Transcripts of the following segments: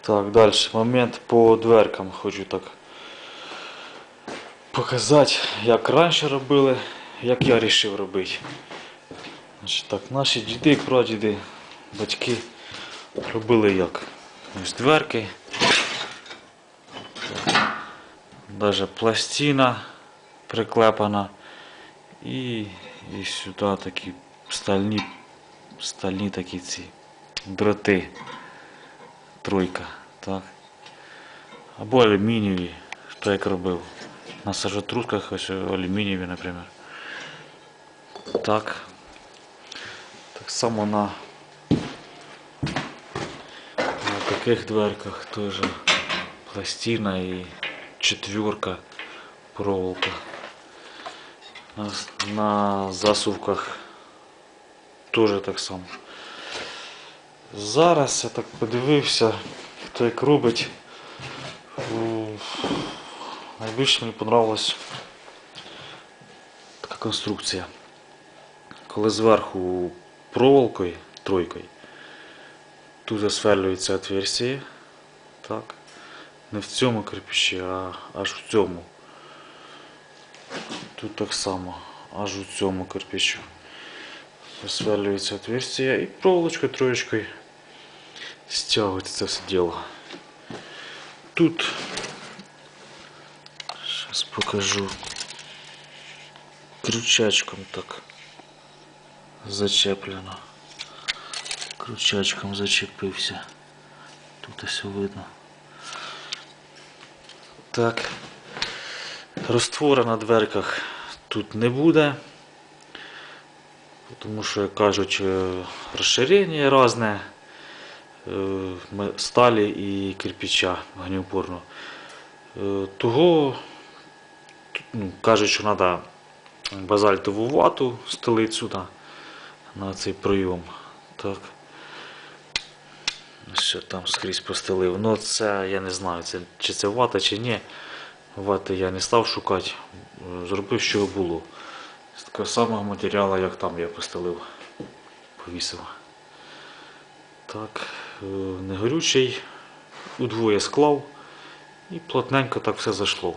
Так, далі. Момент по дверкам хочу так показати, як раніше робили, як я вирішив робити. Значить, так, наші діди, прадіди, батьки робили як? Ось дверки, навіть пластина приклепана і сюди такі стальні такі ці дроти, тройка, так. Або алюмінієві, хто як робив. На сажотрусках ось алюмінієві, наприклад. Так. Так само на таких дверках теж пластина і четверка, проволока. На засувках теж так само. Зараз я так подивився, хто як робить. Найбільше мені подобалась така конструкція. Коли зверху проволокою, тройкою, тут засверлюється отверстие, так, не в цьому кирпичі, а аж в цьому. Тут так само, аж у цьому кирпичу. Засверлюється отверстие і проволочкою, троєчкою стягується це все діло. Тут, зараз покажу, крючачком так зачеплено. Крючачком зачепився. Тут все видно. Так. Раствора на дверках тут не буде. Тому що, як кажуть, розширення різне сталі і кирпича вогнеупорного. Того кажуть, що треба базальтову вату стелити сюди, на цей пройом. Так. Що там скрізь постелив. Ну це я не знаю, чи це вата, чи ні. Вати я не став шукати. Зробив, що було. З такого самого матеріалу, як там я постелив. Повісив. Так, негорючий. Удвоє склав. І плотненько так все зайшло.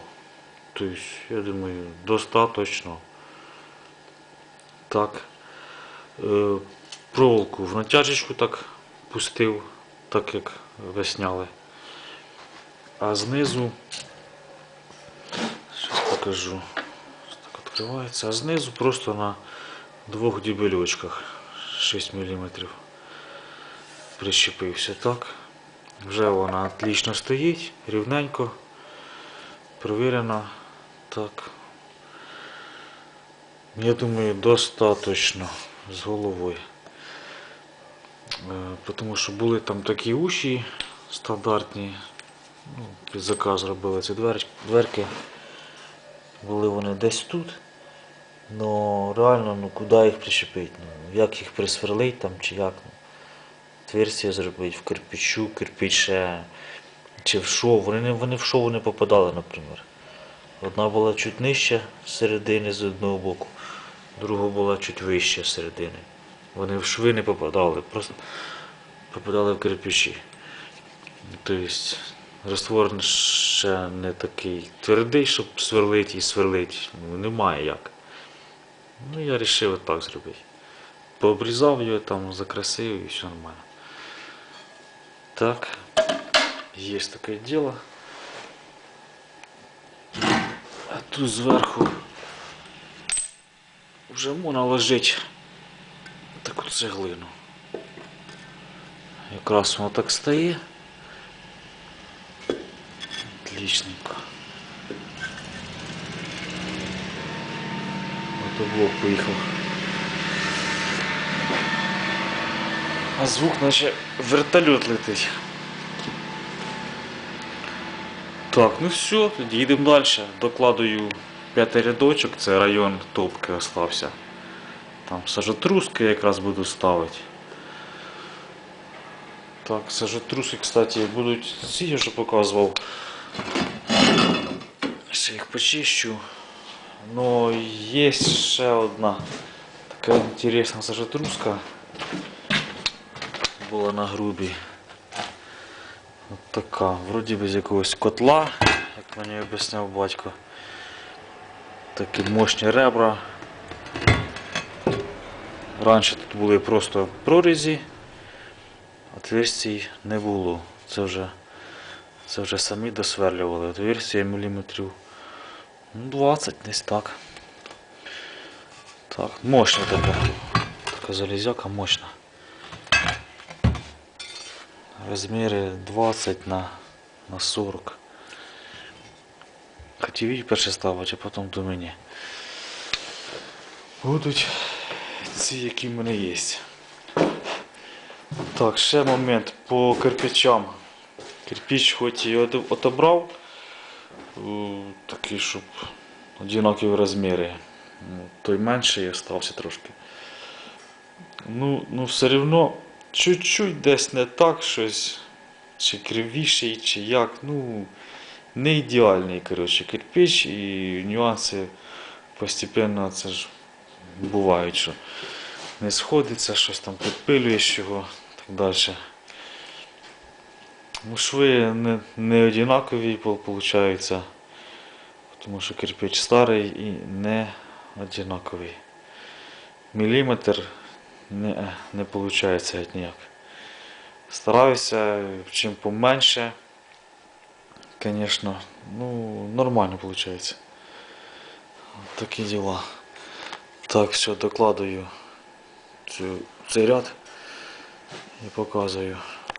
Тобто, я думаю, достатньо. Так. Проволоку в натяжечку так пустив, так як весняли. А знизу, зараз покажу, так відкривається, а знизу просто на двох дюбельочках 6 мм прищепився. Так. Вже вона отлично стоїть, рівненько, провірена. Так. Я думаю, достатньо з головою. Тому що були там такі уші стандартні. Ну, під заказ робили ці дверки. Були вони десь тут. Но реально, куди їх причепити? Як їх присверлить там чи як? Отверстие зробити в кирпичу, кирпич чи в шов. Вони в шов не попадали, наприклад. Одна була чуть нижче середини з одного боку, друга була чуть вище середини. Вони в шви не попадали, просто попадали в кирпичі. Тобто раствор ще не такий твердий, щоб сверлити і сверлити. Немає як. Ну я вирішив так зробити. Пообрізав його, там закрасив і все нормально. Так, є таке діло. А тут зверху вже можна ложити таку цеглину. Якраз воно так стає. Отличненько. Мотоблок поїхав. А звук наче вертольот летить. Так, ну все, тоді їдемо далі. Докладую 5-й рядочок, це район топки остався. Там сажотруски якраз буду ставити. Так, сажотруски, кстати, будуть ці, я вже показував. Ще їх почищу. Но є ще одна така інтересна сажотруска. Була на грубі. От така, вроді без якогось котла, як мені об'ясняв батько. Такі мощні ребра. Раніше тут були просто прорізі, отверстій не було. Це вже самі досверлювали. Отверстія міліметрів 20, десь так. Так, мощна така залізяка мощна. Розміри 20 на 40. Хотів її перше ставити, а потім до мені. Будуть ці, які в мене є. Так, ще момент по кирпичам. Кирпич хоч і отобрав, такий, щоб однакові розміри. Той менший остався трошки. Ну все одно чуть-чуть десь не так щось, чи кривіший, чи як, ну не ідеальний, коротше, кирпич, і нюанси постепенно, це ж бувають, що не сходиться, щось там підпилюєш його, так далі. Ну, шви не однакові виходить, тому що кирпич старий і не однаковий. Міліметр не виходить ніяк. Стараюся чим поменше, звісно, ну нормально виходить. Такі діла. Так, все, докладую цей ряд і показую.